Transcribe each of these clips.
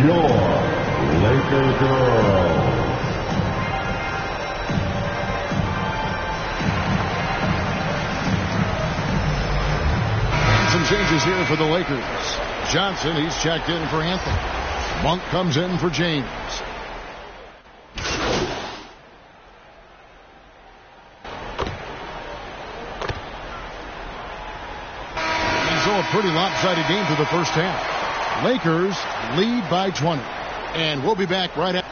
your Laker girl. Some changes here for the Lakers. Johnson, he's checked in for Anthony. Monk comes in for James. A pretty lopsided game for the first half. Lakers lead by 20. And we'll be back right after.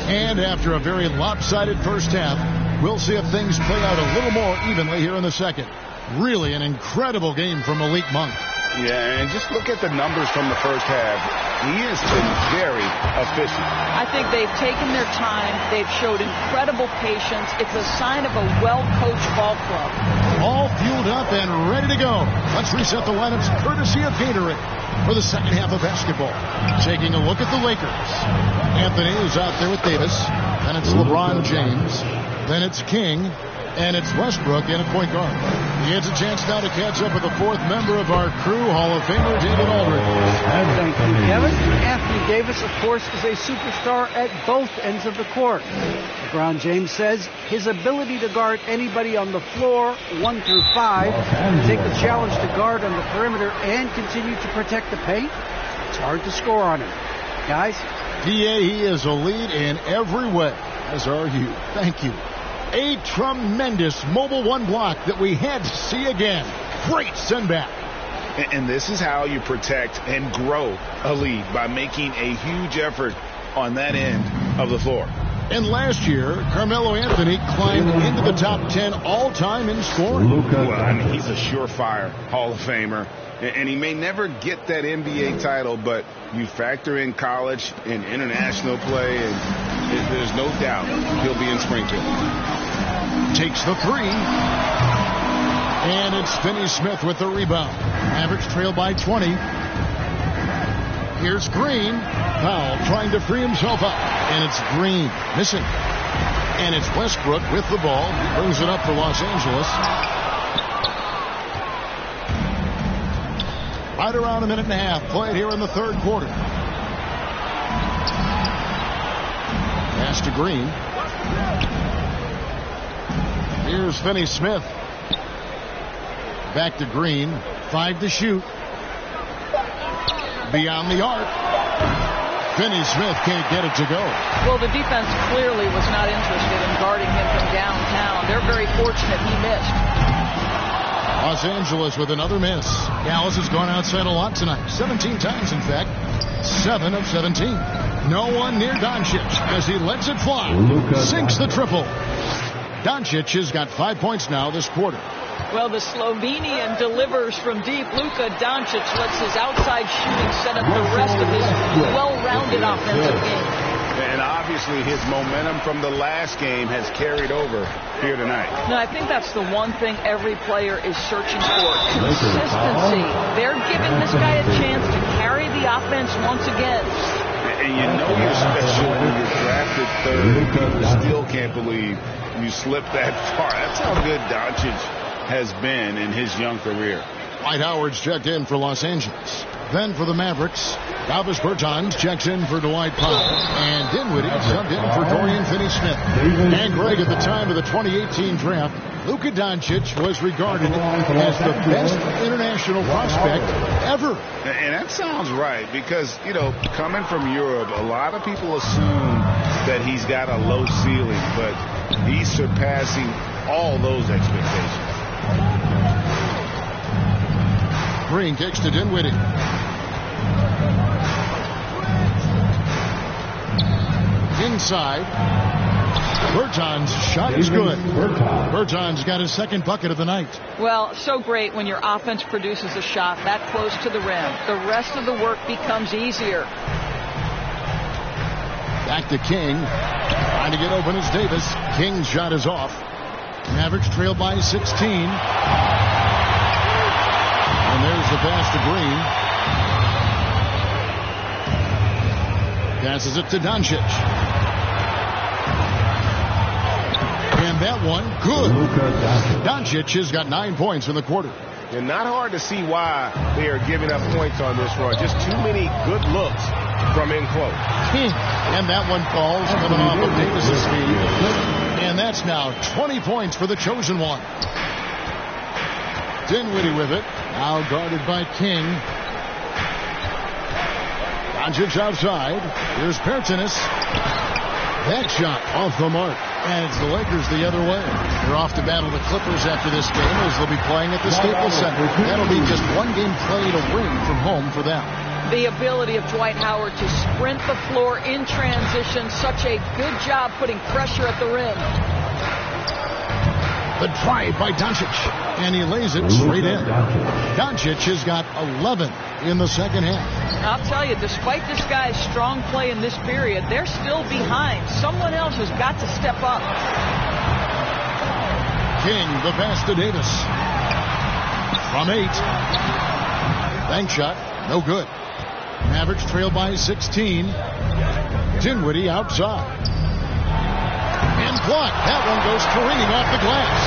And after a very lopsided first half, we'll see if things play out a little more evenly here in the second. Really an incredible game from Malik Monk. Yeah, and just look at the numbers from the first half. He has been very efficient. I think they've taken their time. They've showed incredible patience. It's a sign of a well-coached ball club. All fueled up and ready to go. Let's reset the lineups courtesy of Gatorade for the second half of basketball. Taking a look at the Lakers. Anthony is out there with Davis. Then it's LeBron James. Then it's King. And it's Westbrook in at point guard. He has a chance now to catch up with the fourth member of our crew, Hall of Famer David Aldridge. Thank you, Kevin. Anthony Davis, of course, is a superstar at both ends of the court. LeBron James says his ability to guard anybody on the floor, 1 through 5, take the challenge to guard on the perimeter and continue to protect the paint, it's hard to score on him. Guys? DA, he is a lead in every way, as are you. Thank you. A tremendous mobile one block that we had to see again. Great send back. And this is how you protect and grow a lead, by making a huge effort on that end of the floor. And last year, Carmelo Anthony climbed into the top 10 all-time in scoring. Well, I mean, he's a surefire Hall of Famer. And he may never get that NBA title, but you factor in college and international play, and there's no doubt he'll be in Springfield. Takes the three. And it's Finney Smith with the rebound. Mavericks trail by 20. Here's Green. Powell trying to free himself up. And it's Green missing. And it's Westbrook with the ball. He brings it up for Los Angeles. Right around a minute and a half played here in the third quarter. Pass to Green. Here's Finney Smith. Back to Green. 5 to shoot. Beyond the arc. Finney Smith can't get it to go. Well, the defense clearly was not interested in guarding him from downtown. They're very fortunate he missed. Los Angeles with another miss. Dallas has gone outside a lot tonight. 17 times, in fact. 7 of 17. No one near Doncic as he lets it fly. Sinks the triple. Doncic has got 5 points now this quarter. Well, the Slovenian delivers from deep. Luka Doncic lets his outside shooting set up the rest of his well-rounded offensive game. And obviously his momentum from the last game has carried over here tonight. No, I think that's the one thing every player is searching for. Consistency. They're giving this guy a chance to carry the offense once again. And you know you're special when you're drafted third. People still can't believe you slipped that far. That's how good Doncic has been in his young career. Dwight Howard's checked in for Los Angeles. Then for the Mavericks, Davis Bertans checks in for Dwight Powell. And Dinwiddie subbed in for Dorian Finney-Smith. And Greg, at the time of the 2018 draft, Luka Doncic was regarded as the best international prospect ever. And that sounds right, because, you know, coming from Europe, a lot of people assume that he's got a low ceiling, but he's surpassing all those expectations. Green kicks to Dinwiddie. Inside. Bertans' shot is good. Bertans got his second bucket of the night. Well, so great when your offense produces a shot that close to the rim. The rest of the work becomes easier. Back to King. Trying to get open as Davis. King's shot is off. Mavericks trail by 16. And there's the pass to Green. Passes it to Doncic. And that one, good. Doncic has got 9 points in the quarter. And not hard to see why they are giving up points on this run. Just too many good looks from in close. And that one falls, coming off of Davis's speed. And that's now 20 points for the chosen one. Dinwiddie with it. Now guarded by King. Doncic outside. Here's Pertinis. That shot off the mark. And it's the Lakers the other way. They're off to battle the Clippers after this game, as they'll be playing at the Staples Center. That'll be just one game played away from home for them. The ability of Dwight Howard to sprint the floor in transition. Such a good job putting pressure at the rim. The drive by Doncic. And he lays it straight in. Doncic has got 11 in the second half. I'll tell you, despite this guy's strong play in this period, they're still behind. Someone else has got to step up. King, the pass to Davis. From 8. Bank shot, no good. Mavericks trail by 16. Dinwiddie outside. And blocked. That one goes careening off the glass.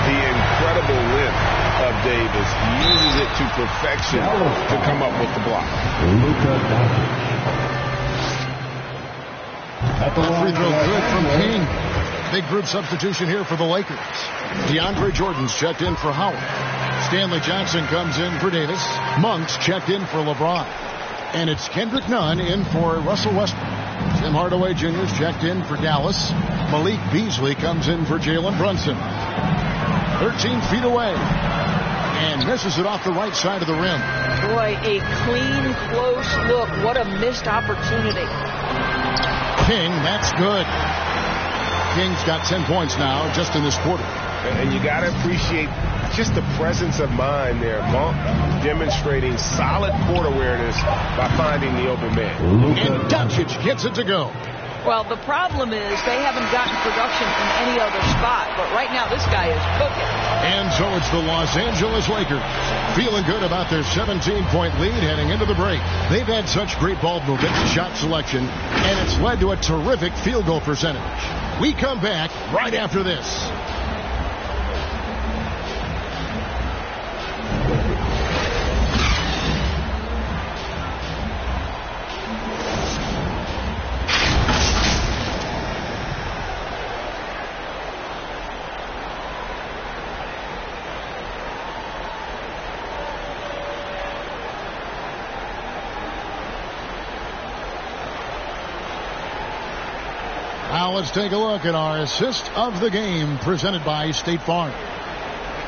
The incredible length of Davis. He uses it to perfection to come up with the block. That free throw good from King. Big group substitution here for the Lakers. DeAndre Jordan's checked in for Howard. Stanley Johnson comes in for Davis. Monk's checked in for LeBron. And it's Kendrick Nunn in for Russell Westbrook. Tim Hardaway Jr.'s checked in for Dallas. Malik Beasley comes in for Jalen Brunson. 13 feet away. And misses it off the right side of the rim. Boy, a clean, close look. What a missed opportunity. King, that's good. King's got 10 points now just in this quarter. And you got to appreciate just the presence of mind there. Monk demonstrating solid court awareness by finding the open man. And Doncic gets it to go. Well, the problem is they haven't gotten production from any other spot. But right now, this guy is cooking. And so it's the Los Angeles Lakers feeling good about their 17-point lead heading into the break. They've had such great ball movement and shot selection, and it's led to a terrific field goal percentage. We come back right after this. Now let's take a look at our assist of the game presented by State Farm.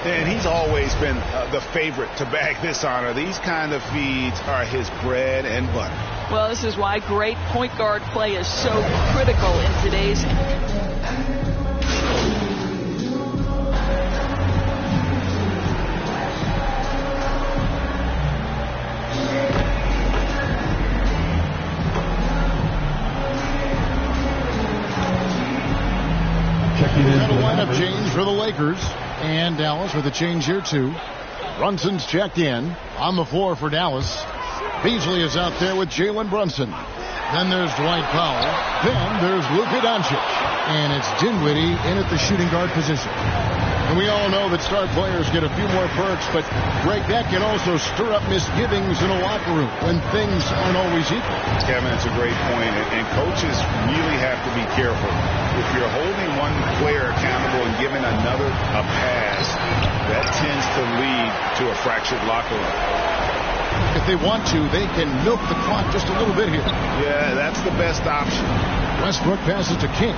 And he's always been the favorite to bag this honor. These kind of feeds are his bread and butter. Well, this is why great point guard play is so critical in today's Got a lineup change for the Lakers, and Dallas with a change here too. Brunson's checked in on the floor for Dallas. Beasley is out there with Jalen Brunson. Then there's Dwight Powell. Then there's Luka Doncic. And it's Dinwiddie in at the shooting guard position. And we all know that star players get a few more perks, but Greg, that can also stir up misgivings in a locker room when things aren't always equal. Kevin, that's a great point, and coaches really have to be careful. If you're holding one player accountable and giving another a pass, that tends to lead to a fractured locker room. If they want to, they can milk the clock just a little bit here. Yeah, that's the best option. Westbrook passes to King.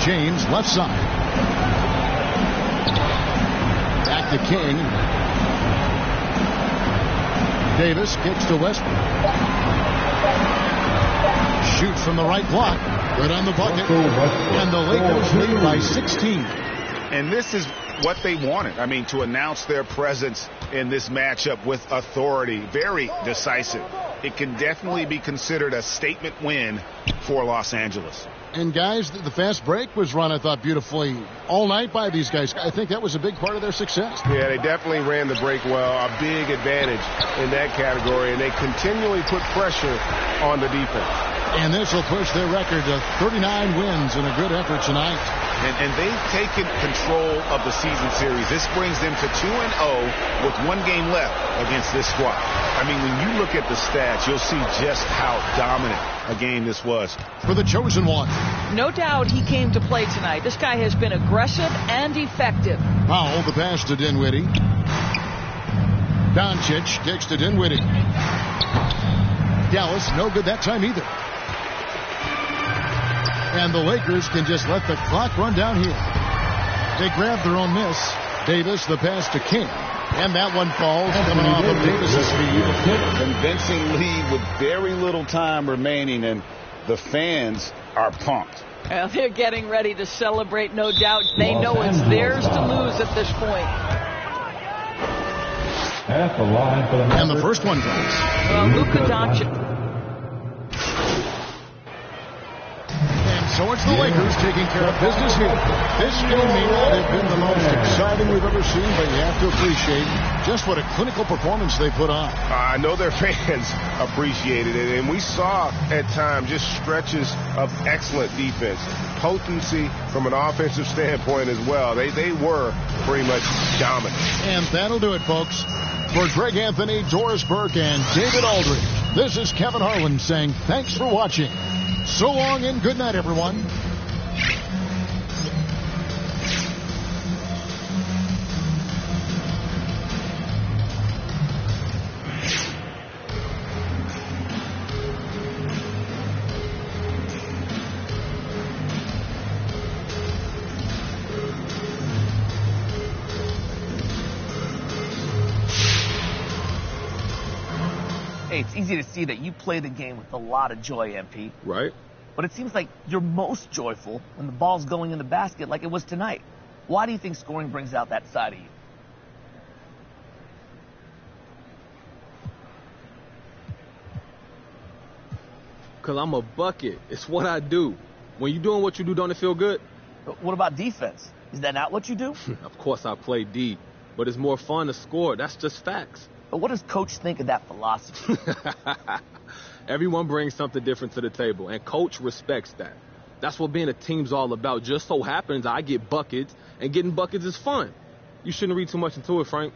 James left side. Back to King. Davis kicks to Westbrook. Shoots from the right block. Good on the bucket. And the Lakers lead by 16. And this is what they wanted. I mean, to announce their presence in this matchup with authority. Very decisive. It can definitely be considered a statement win for Los Angeles. And guys, the fast break was run, I thought, beautifully all night by these guys. I think that was a big part of their success. Yeah, they definitely ran the break well. A big advantage in that category, and they continually put pressure on the defense. And this will push their record to 39 wins in a good effort tonight. And they've taken control of the season series. This brings them to 2-0 with 1 game left against this squad. I mean, when you look at the stats, you'll see just how dominant a game this was. For the chosen one. No doubt he came to play tonight. This guy has been aggressive and effective. Powell, the pass to Dinwiddie. Doncic kicks to Dinwiddie. Dallas, no good that time either. And the Lakers can just let the clock run down here. They grab their own miss. Davis, the pass to King. And that one falls, coming off of Davis's feet. Convincing lead with very little time remaining, and the fans are pumped. Well, they're getting ready to celebrate, no doubt. They know it's theirs to lose at this point. At the line for the And the first one goes. Luka Doncic. So it's the Lakers taking care of business here. This game may not have been the most exciting we've ever seen, but you have to appreciate just what a clinical performance they put on. I know their fans appreciated it, and we saw at times just stretches of excellent defense. Potency from an offensive standpoint as well. They were pretty much dominant. And that'll do it, folks. For Greg Anthony, Doris Burke, and David Aldridge, this is Kevin Harlan saying thanks for watching. So long and good night, everyone. Hey, it's easy to see that you play the game with a lot of joy, MP. Right. But it seems like you're most joyful when the ball's going in the basket like it was tonight. Why do you think scoring brings out that side of you? Because I'm a bucket. It's what I do. When you're doing what you do, don't it feel good? But what about defense? Is that not what you do? Of course I play D, but it's more fun to score. That's just facts. But what does Coach think of that philosophy? Everyone brings something different to the table, and Coach respects that. That's what being a team's all about. Just so happens I get buckets, and getting buckets is fun. You shouldn't read too much into it, Frank.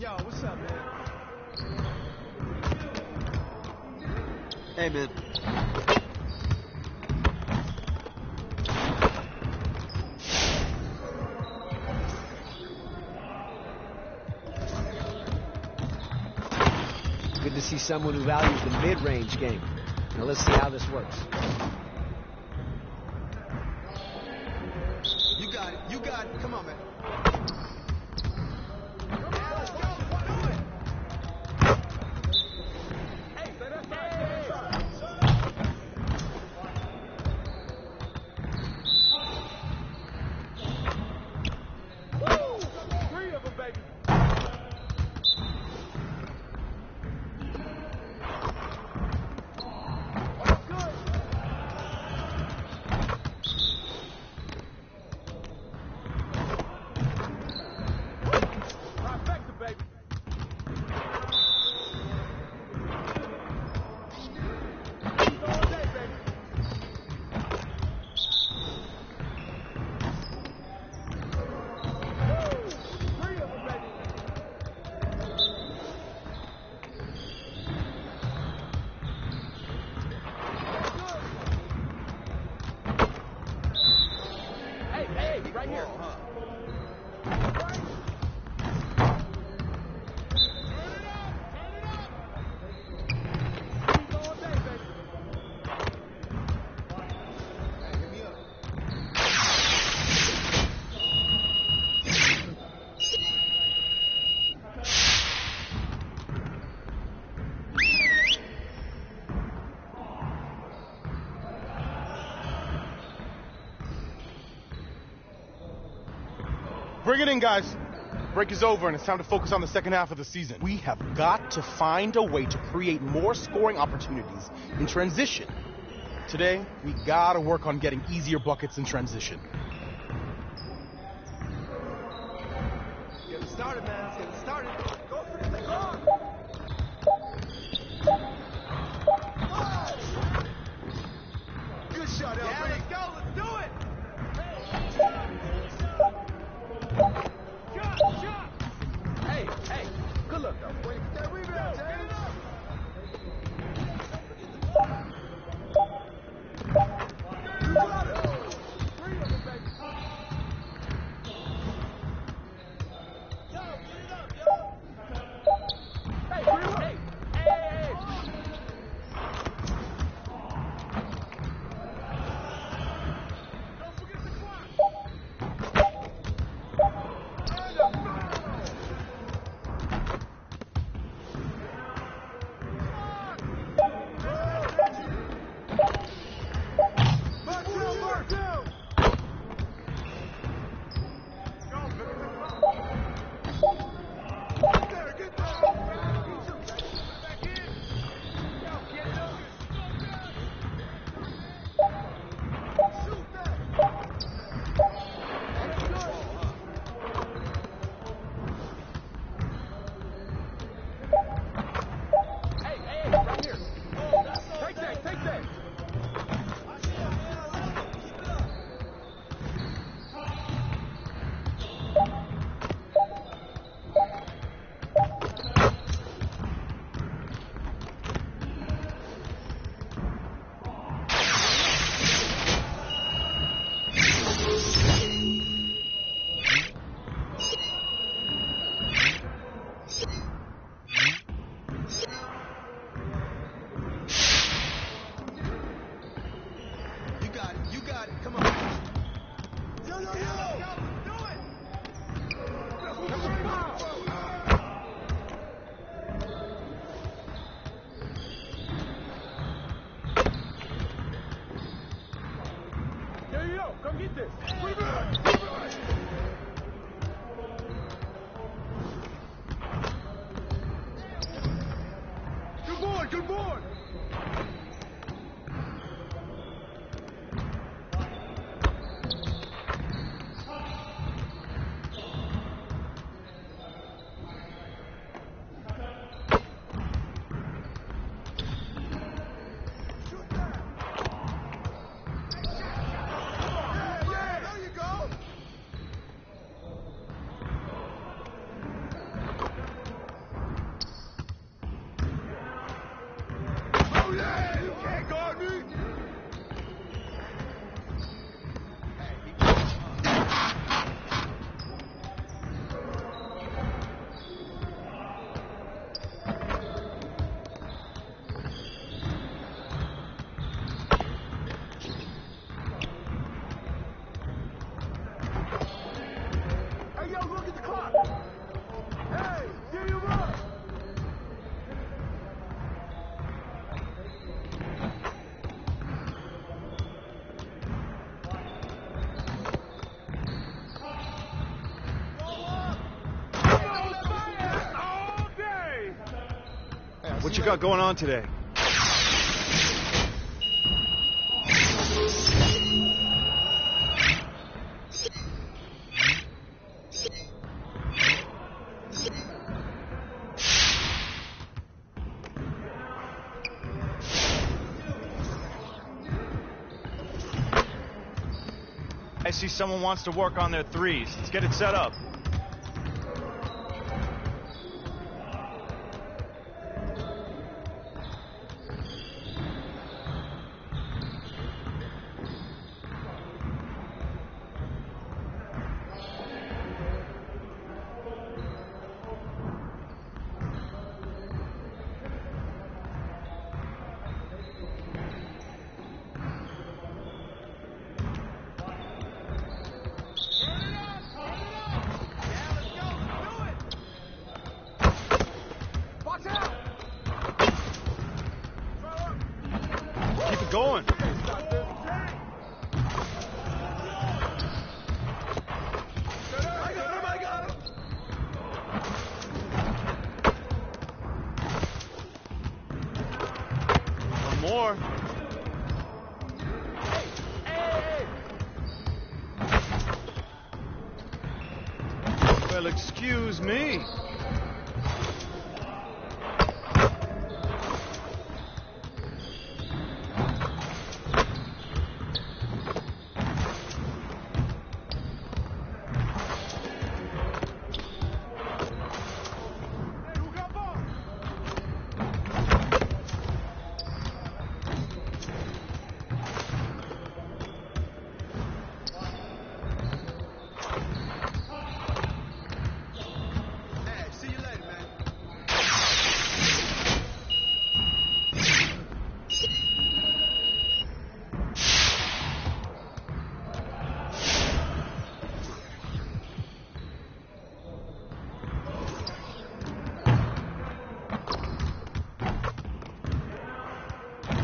Yo, what's up, man? Hey, man. Good to see someone who values the mid-range game. Now let's see how this works. You got it. You got it. Come on, man. Bring it in, guys. Break is over, and it's time to focus on the second half of the season. We have got to find a way to create more scoring opportunities in transition. Today, we gotta work on getting easier buckets in transition. Get it started, man. Let's get it started. Go for the goal. Good shot, LB. Yeah, let's go. Let's do it. Shot. Hey. Good luck, though. Wait, that rebound, James. You got it. 3 of them, baby. Yo, get it up, yo. Hey. Don't forget the clock. Come get this. Good board. What you got going on today? I see someone wants to work on their threes. Let's get it set up. Going. more. Well, excuse me.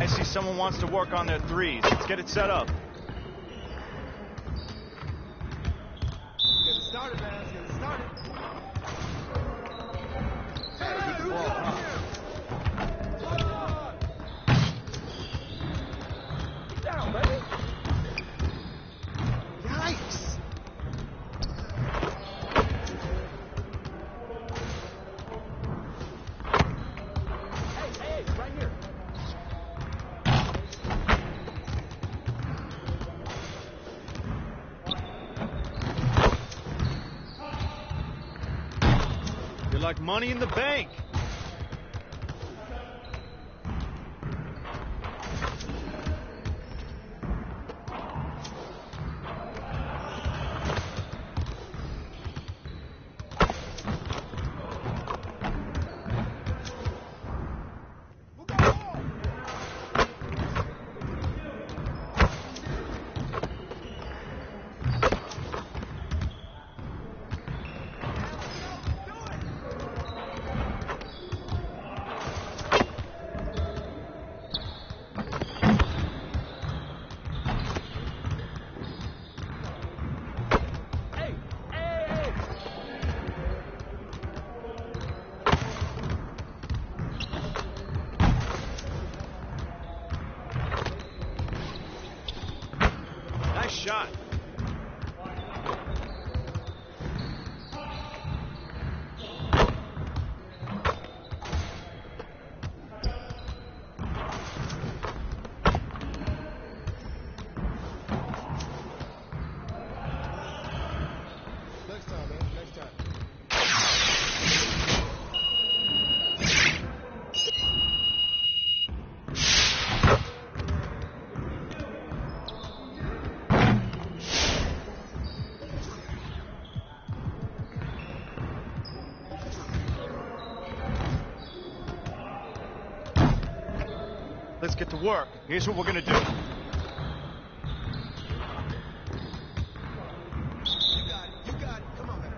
I see someone wants to work on their threes. Let's get it set up. Get it started, man. Let's get it started. Down, baby. Yikes. Hey, right here. You're like money in the bank. Nice shot. Next time, man. Next time. Let's get to work. Here's what we're gonna do. You got it. You got it. Come on, man.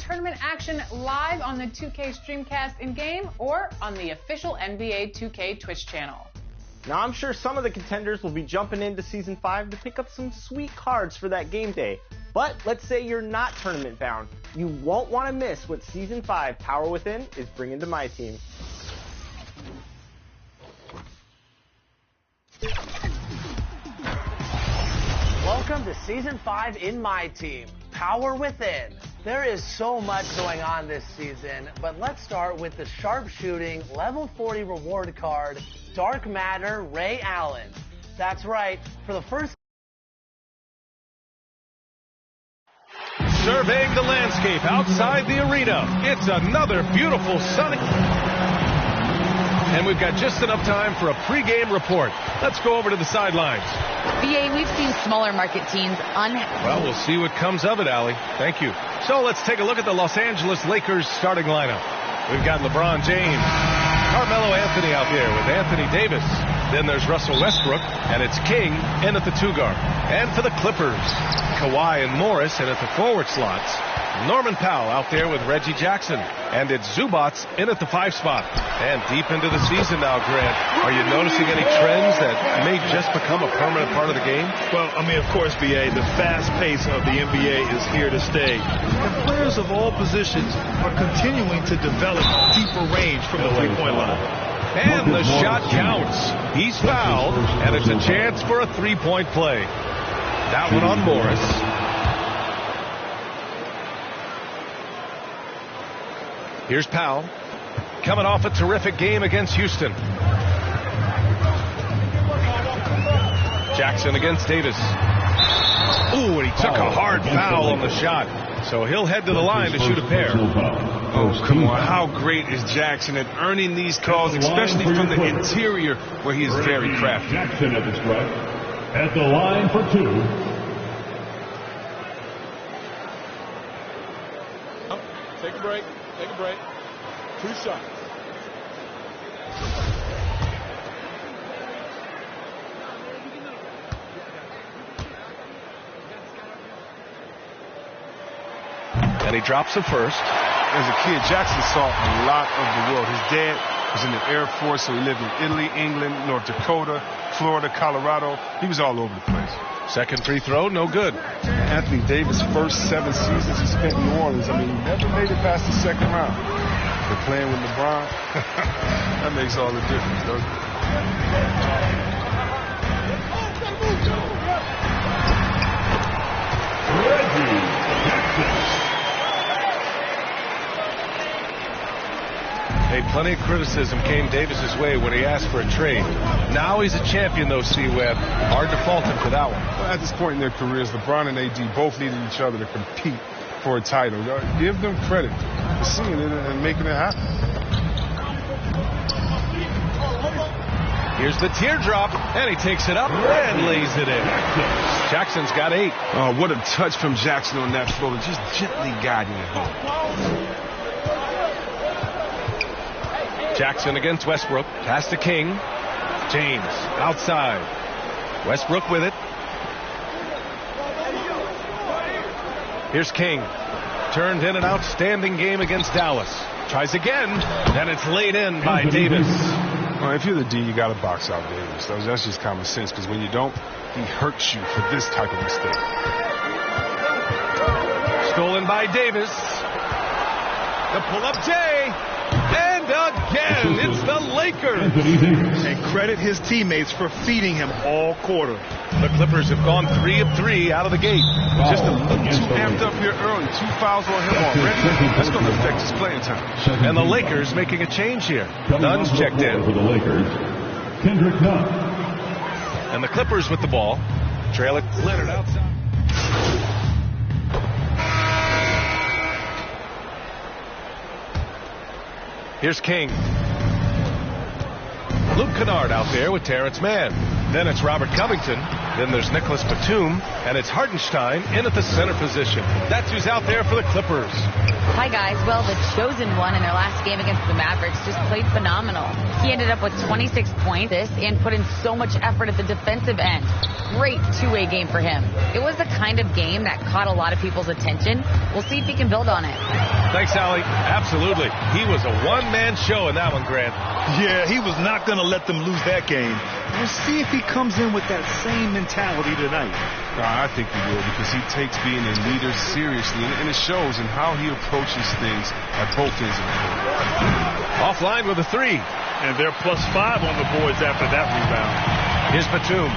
tournament action live on the 2K Streamcast in-game or on the official NBA 2K Twitch channel. Now, I'm sure some of the contenders will be jumping into Season 5 to pick up some sweet cards for that game day. But let's say you're not tournament bound. You won't want to miss what Season 5 Power Within is bringing to my team. Welcome to Season 5 in my team, Power Within. There is so much going on this season, but let's start with the sharpshooting level 40 reward card, Dark Matter Ray Allen. That's right, for the first... Surveying the landscape outside the arena, it's another beautiful sunny... And we've got just enough time for a pregame report. Let's go over to the sidelines. BA, we've seen smaller market teams Well, we'll see what comes of it, Allie. Thank you. So let's take a look at the Los Angeles Lakers starting lineup. We've got LeBron James, Carmelo Anthony out there with Anthony Davis. Then there's Russell Westbrook, and it's King in at the 2-guard. And for the Clippers, Kawhi and Morris in at the forward slots. Norman Powell out there with Reggie Jackson. And it's Zubats in at the 5 spot. And deep into the season now, Grant, are you noticing any trends that may just become a permanent part of the game? Well, I mean, of course, BA, the fast pace of the NBA is here to stay. And players of all positions are continuing to develop deeper range from the three-point line. And the shot counts. He's fouled, and it's a chance for a three-point play. That one on Morris. Here's Powell, coming off a terrific game against Houston. Jackson against Davis. Ooh, and he took a hard foul on the shot. So he'll head to the line to shoot a pair. Oh, come on. How great is Jackson at earning these calls, especially from the interior where he is very crafty. Jackson at the strike. At the line for 2. Oh, take a break. Take a break. 2 shots. And he drops the first. As a kid, Jackson saw a lot of the world. His dad was in the Air Force, so he lived in Italy, England, North Dakota, Florida, Colorado. He was all over the place. Second free throw, no good. Anthony Davis' first 7 seasons he spent in New Orleans, I mean, he never made it past the second round. But playing with LeBron, that makes all the difference, doesn't it? Hey, plenty of criticism came Davis's way when he asked for a trade. Now he's a champion, though, C-Web. Hard to fault him for that one. Well, at this point in their careers, LeBron and AD both needed each other to compete for a title. Give them credit for seeing it and making it happen. Here's the teardrop, and he takes it up and lays it in. Jackson's got 8. Oh, what a touch from Jackson on that floater, just gently guiding it home. Jackson against Westbrook. Pass to King. James outside. Westbrook with it. Here's King. Turned in an outstanding game against Dallas. Tries again, and it's laid in by Davis. Well, if you're the D, you got to box out Davis. That's just common sense, because when you don't, he hurts you for this type of mistake. Stolen by Davis. The pull-up J. And again, it's the Lakers. And credit his teammates for feeding him all quarter. The Clippers have gone 3 of 3 out of the gate. Just a little too amped up here early. 2 fouls on him already. That's going to affect his playing time. And the Lakers making a change here. Dunn's checked in. For the Lakers, Kendrick Nunn. And the Clippers with the ball. Trail it. Leonard outside. Here's King. Luke Kennard out there with Terrence Mann. Then it's Robert Covington. Then there's Nicholas Batum, and it's Hartenstein in at the center position. That's who's out there for the Clippers. Hi, guys. Well, the chosen one in their last game against the Mavericks just played phenomenal. He ended up with 26 points and put in so much effort at the defensive end. Great two-way game for him. It was the kind of game that caught a lot of people's attention. We'll see if he can build on it. Thanks, Allie. Absolutely. He was a one-man show in that one, Grant. Yeah, he was not going to let them lose that game. We'll see if he comes in with that same mentality tonight. I think he will, because he takes being a leader seriously, and it shows in how he approaches things at both ends of the court. Offline with a three. And they're +5 on the boards after that rebound. Here's Batum.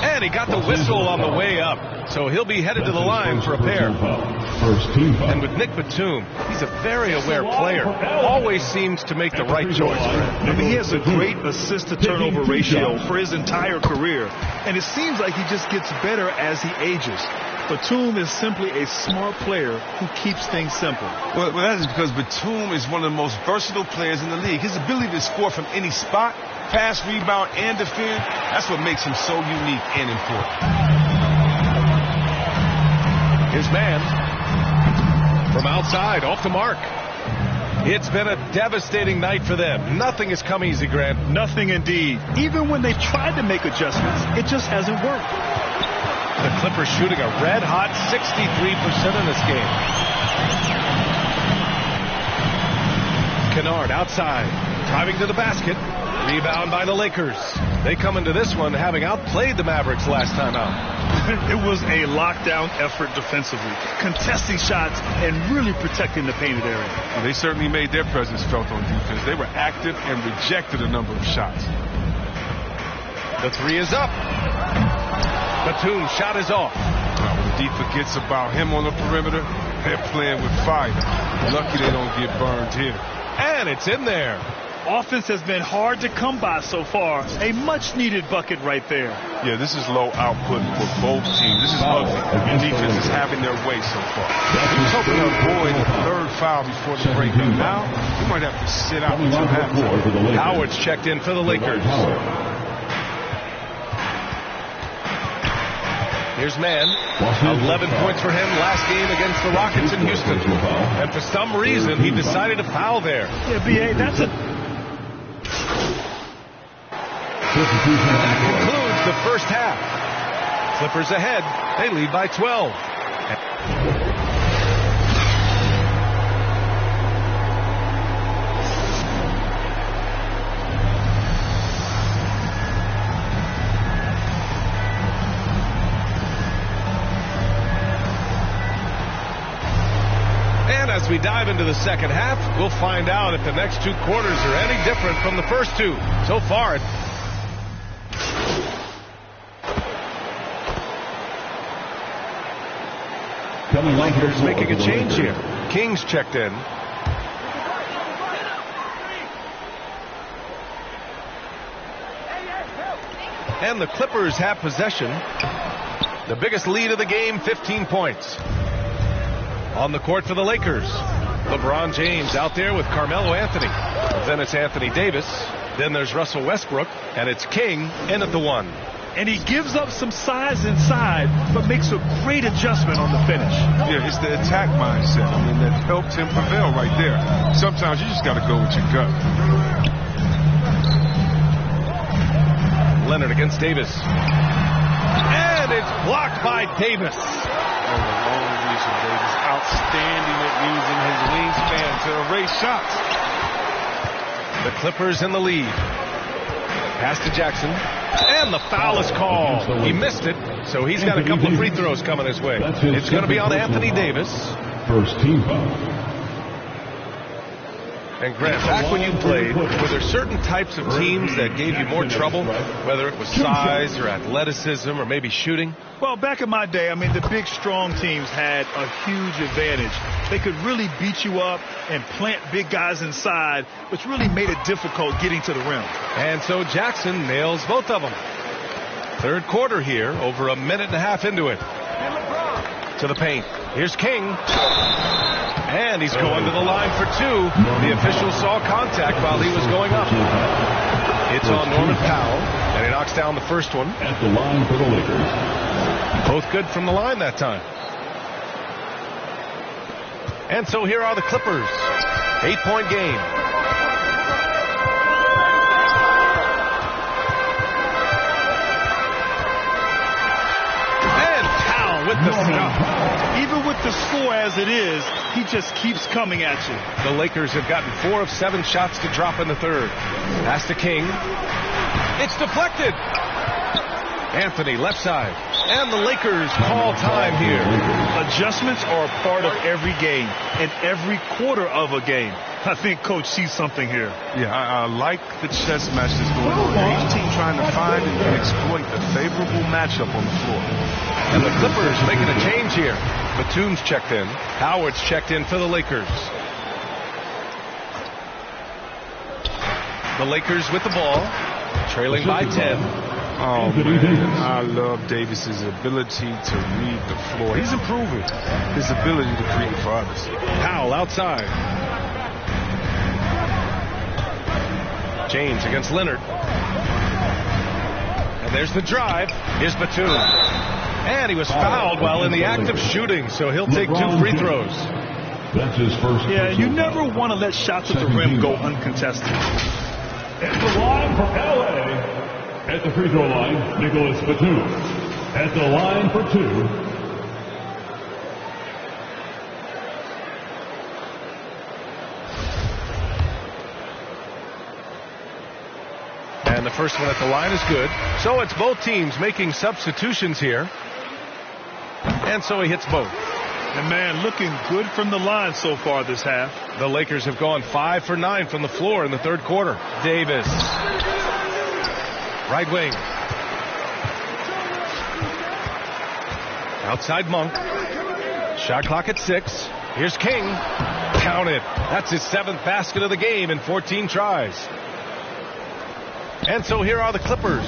And he got the whistle on the way up, so he'll be headed to the line for a pair. And with Nick Batum, he's a very aware player. Always seems to make the right choice. I mean, he has a great assist-to-turnover ratio for his entire career, and it seems like he just gets better as he ages. Batum is simply a smart player who keeps things simple. Well, that is because Batum is one of the most versatile players in the league. His ability to score from any spot, pass, rebound, and defend, that's what makes him so unique and important. His man from outside, off the mark. It's been a devastating night for them. Nothing has come easy, Grant. Nothing indeed. Even when they've tried to make adjustments, it just hasn't worked. The Clippers shooting a red-hot 63% in this game. Kennard outside, driving to the basket. Rebound by the Lakers. They come into this one having outplayed the Mavericks last time out. It was a lockdown effort defensively, contesting shots and really protecting the painted area. Well, they certainly made their presence felt on defense. They were active and rejected a number of shots. The three is up. Batum's shot is off. Well, when D forgets about him on the perimeter, they're playing with fire. Lucky they don't get burned here. And it's in there. Offense has been hard to come by so far. A much-needed bucket right there. Yeah, this is low output for both teams. This is ugly. And defense is having their way so far. He's hoping to avoid the third foul before the break. But now, he might have to sit out until halftime. Howard's checked in for the Lakers. Here's Mann. 11 points for him last game against the Rockets in Houston. And for some reason, he decided to foul there. Yeah, B.A., that's a... That concludes the first half. Clippers ahead. They lead by 12. As we dive into the second half, we'll find out if the next two quarters are any different from the first two. So far, Lakers making a change here. King's checked in. And the Clippers have possession. The biggest lead of the game, 15 points. On the court for the Lakers, LeBron James out there with Carmelo Anthony. Then it's Anthony Davis. Then there's Russell Westbrook. And it's King in at the one. And he gives up some size inside, but makes a great adjustment on the finish. Yeah, it's the attack mindset. I mean, that helped him prevail right there. Sometimes you just got to go with your gut. Leonard against Davis. And it's blocked by Davis. Davis outstanding at using his wingspan to erase shots. The Clippers in the lead. Pass to Jackson. And the foul is called. He missed it, so he's got a couple of free throws coming his way. It's going to be on Anthony Davis. First team foul. And Grant, back when you played, were there certain types of teams that gave you more trouble, whether it was size or athleticism or maybe shooting? Well, back in my day, I mean, the big, strong teams had a huge advantage. They could really beat you up and plant big guys inside, which really made it difficult getting to the rim. And so Jackson nails both of them. Third quarter here, over a minute and a half into it. To the paint. Here's King. And he's going to the line for two. The official saw contact while he was going up. It's on Norman Powell. And he knocks down the first one. At the line for the Lakers. Both good from the line that time. And so here are the Clippers. 8-point game. And Powell with the stop. Even with the score as it is, he just keeps coming at you. The Lakers have gotten 4 of 7 shots to drop in the third. Pass to King. It's deflected. Anthony left side. And the Lakers call time here. Adjustments are a part of every game and every quarter of a game. I think Coach sees something here. Yeah, I like the chess match that's going on here. Each team trying to find and exploit a favorable matchup on the floor. And the Clippers making a change here. Batum's checked in. Howard's checked in for the Lakers. The Lakers with the ball, trailing by 10. Oh, man, I love Davis's ability to read the floor. He's improving his ability to create for others. Powell outside. James against Leonard. And there's the drive. Here's Batum. And he was fouled while in the act of shooting, so he'll take 2 free throws. That's his first. Yeah, you never want to let shots at the rim go uncontested. At the line for LA. At the free throw line, Nicholas Batum. At the line for 2. And the first one at the line is good. So it's both teams making substitutions here. And so he hits both. And man, looking good from the line so far this half. The Lakers have gone 5 for 9 from the floor in the third quarter. Davis. Right wing. Outside Monk. Shot clock at 6. Here's King. Count it. That's his 7th basket of the game in 14 tries. And so here are the Clippers.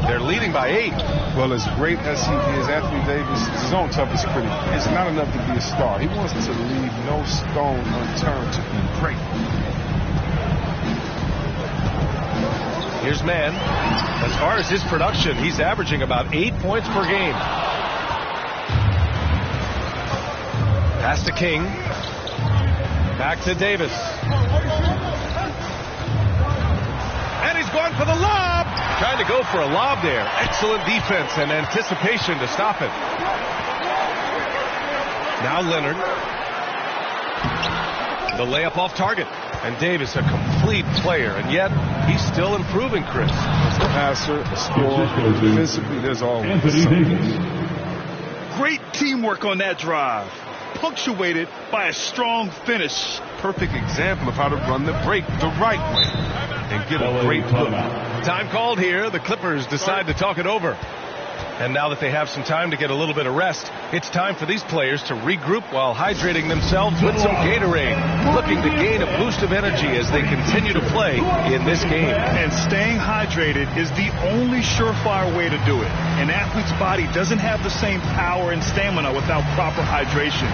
They're leading by 8. Well, as great as he is, Anthony Davis is his own toughest critic. It's not enough to be a star. He wants to leave no stone unturned to be great. Here's Mann. As far as his production, he's averaging about 8 points per game. Pass to King. Back to Davis. And he's going for the lob. Trying to go for a lob there. Excellent defense and anticipation to stop it. Now Leonard. The layup off target. And Davis, a complete player, and yet he's still improving, Chris. As a passer, a scorer, defensively, there's always something. Great teamwork on that drive, punctuated by a strong finish. Perfect example of how to run the break the right way and get a great look. Time called here. The Clippers decide to talk it over. And now that they have some time to get a little bit of rest, it's time for these players to regroup while hydrating themselves with some Gatorade, looking to gain a boost of energy as they continue to play in this game. And staying hydrated is the only surefire way to do it. An athlete's body doesn't have the same power and stamina without proper hydration.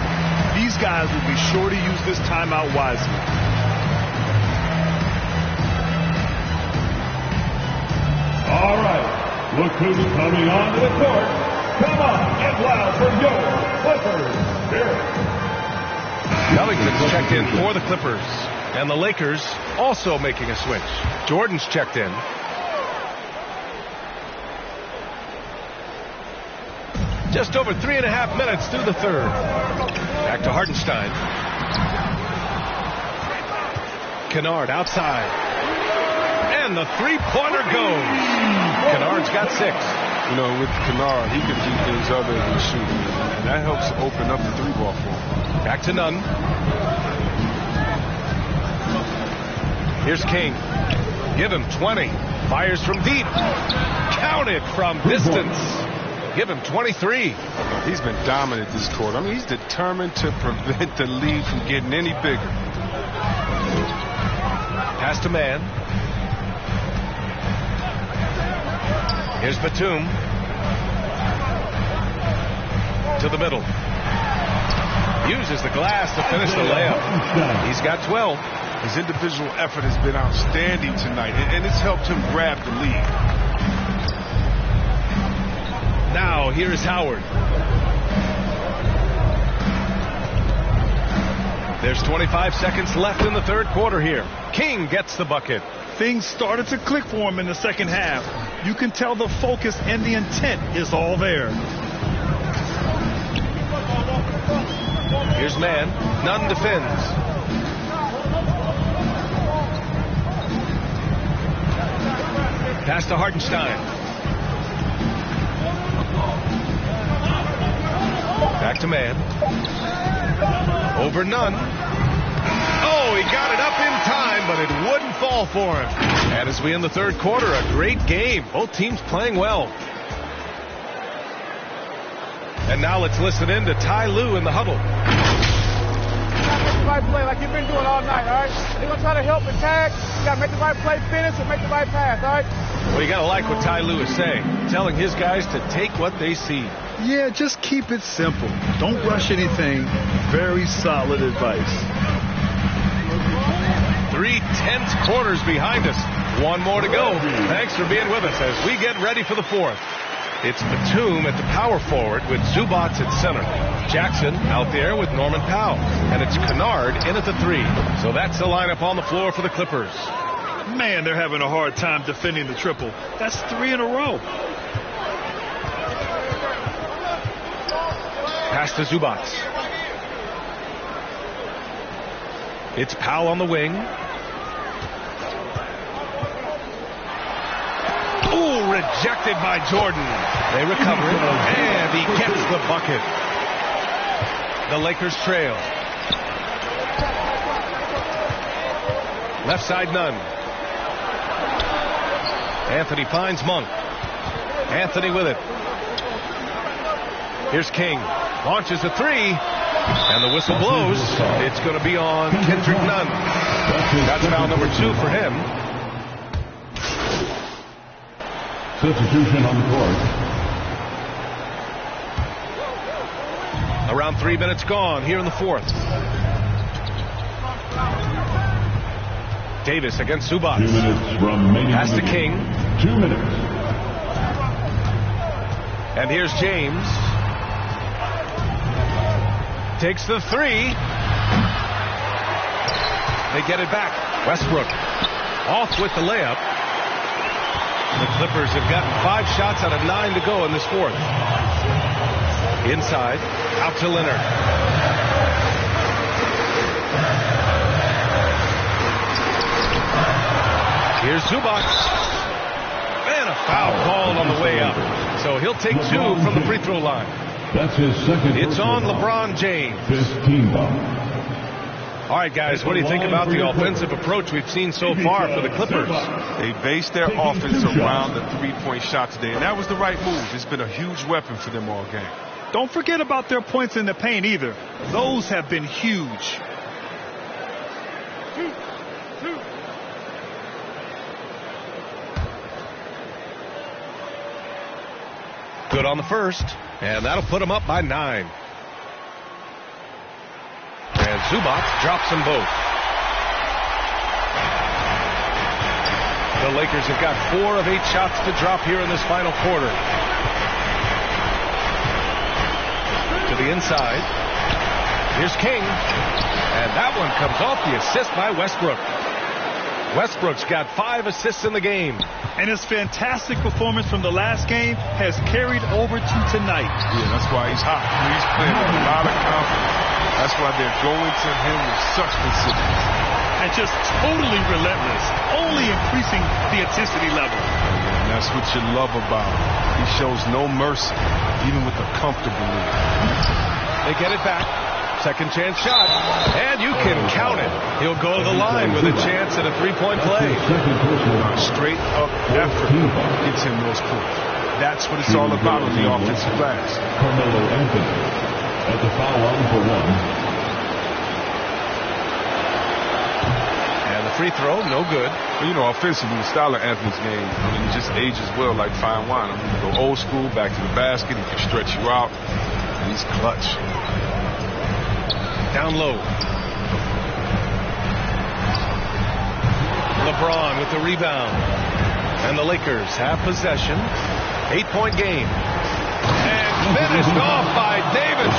These guys will be sure to use this timeout wisely. All right. Look who's coming onto the court. Come on, get loud for your Clippers. Here. Covington's checked in for the Clippers. And the Lakers also making a switch. Jordan's checked in. Just over 3.5 minutes through the third. Back to Hartenstein. Kennard outside. And the three-pointer goes. Kennard's got 6. You know, with Kennard, he can do things other than shooting. And that helps open up the 3-ball for him. Back to Nunn. Here's King. Give him 20. Fires from deep. Counted from distance. Give him 23. He's been dominant this quarter. I mean, he's determined to prevent the lead from getting any bigger. Pass to Mann. Here's Batum. To the middle. Uses the glass to finish the layup. He's got 12. His individual effort has been outstanding tonight, and it's helped him grab the lead. Now, here's Howard. There's 25 seconds left in the third quarter here. King gets the bucket. Things started to click for him in the second half. You can tell the focus and the intent is all there. Here's man. Nunn defends. Pass to Hartenstein. Back to man. Over Nunn. Oh, he got it up in time, but it wouldn't fall for him. And as we end the third quarter, a great game. Both teams playing well. And now let's listen in to Ty Lue in the huddle. You gotta make the right play like you've been doing all night, all right? They're gonna try to help and tag. You gotta make the right play, finish, and make the right pass, all right? Well, you gotta like what Ty Lue is saying, telling his guys to take what they see. Yeah, just keep it simple. Don't rush anything. Very solid advice. 3 tense quarters behind us. One more to go. Thanks for being with us as we get ready for the fourth. It's Batum at the power forward with Zubats at center. Jackson out there with Norman Powell. And it's Kennard in at the 3. So that's the lineup on the floor for the Clippers. Man, they're having a hard time defending the triple. That's 3 in a row. Pass to Zubats. It's Powell on the wing. Ooh, rejected by Jordan. They recover it, and he gets the bucket. The Lakers trail. Left side, Nunn. Anthony finds Monk. Anthony with it. Here's King. Launches a 3. And the whistle blows. It's going to be on Kendrick Nunn. That's foul number 2 for him. Substitution on the court. Around 3 minutes gone here in the fourth. Davis against Zubats. 2 minutes remaining. Pass to King. 2 minutes. And here's James. Takes the 3. They get it back. Westbrook off with the layup. The Clippers have gotten 5 shots out of 9 to go in this fourth. Inside, out to Leonard. Here's Zubats. And a foul called on the way up. So he'll take 2 from the free throw line. That's his second. It's on LeBron James. 15 ball. All right, guys, what do you think about the offensive approach we've seen so far for the Clippers? They based their offense around the three-point shot today, and that was the right move. It's been a huge weapon for them all game. Don't forget about their points in the paint either. Those have been huge. Good on the first, and that'll put them up by 9. And Zubats drops them both. The Lakers have got 4 of 8 shots to drop here in this final quarter. To the inside. Here's King. And that one comes off the assist by Westbrook. Westbrook's got 5 assists in the game. And his fantastic performance from the last game has carried over to tonight. Yeah, that's why he's hot. He's playing with a lot of confidence. That's why they're going to him with such consistency. And just totally relentless, only increasing the intensity level. And that's what you love about him. He shows no mercy, even with a comfortable lead. They get it back. Second chance shot. And you can count it. He'll go to the line with a chance at a 3-point play. Straight up effort gets him those points. That's what it's all about on the offensive glass. Carmelo Anthony at the foul line for 1. And the free throw, no good. Well, you know, offensively, the style of Anthony's game, it just ages well like fine wine. You go old school, back to the basket, he can stretch you out, and he's clutch. Down low. LeBron with the rebound. And the Lakers have possession. 8-point game. Finished off by Davis.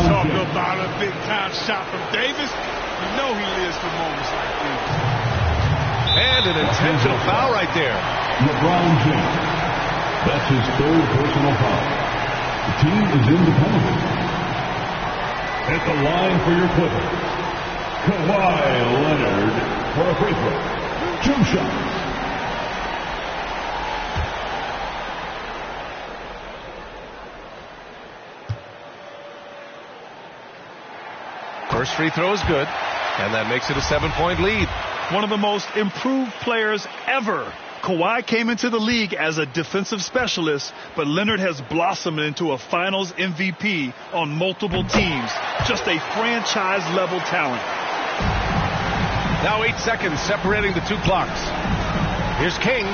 Talk about a big-time shot from Davis. You know he lives for moments like these. And an intentional foul right there. LeBron James. That's his third personal foul. The team is in the penalty. At the line for your Clippers, Kawhi Leonard for a free throw. 2 shots. First free throw is good, and that makes it a 7-point lead. One of the most improved players ever. Kawhi came into the league as a defensive specialist, but Leonard has blossomed into a finals MVP on multiple teams. Just a franchise-level talent. Now 8 seconds separating the 2 clocks. Here's King.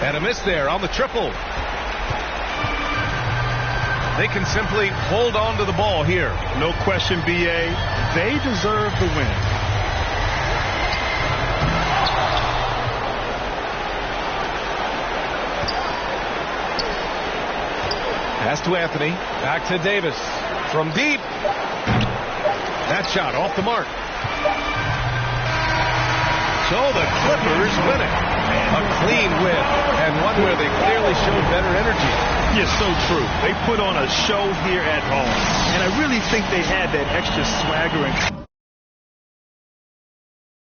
And a miss there on the triple. They can simply hold on to the ball here. No question, B.A. They deserve the win. Pass to Anthony. Back to Davis. From deep. That shot off the mark. So the Clippers win it. A clean win, and one where they clearly showed better energy. Yes, so true. They put on a show here at home, and I really think they had that extra swagger and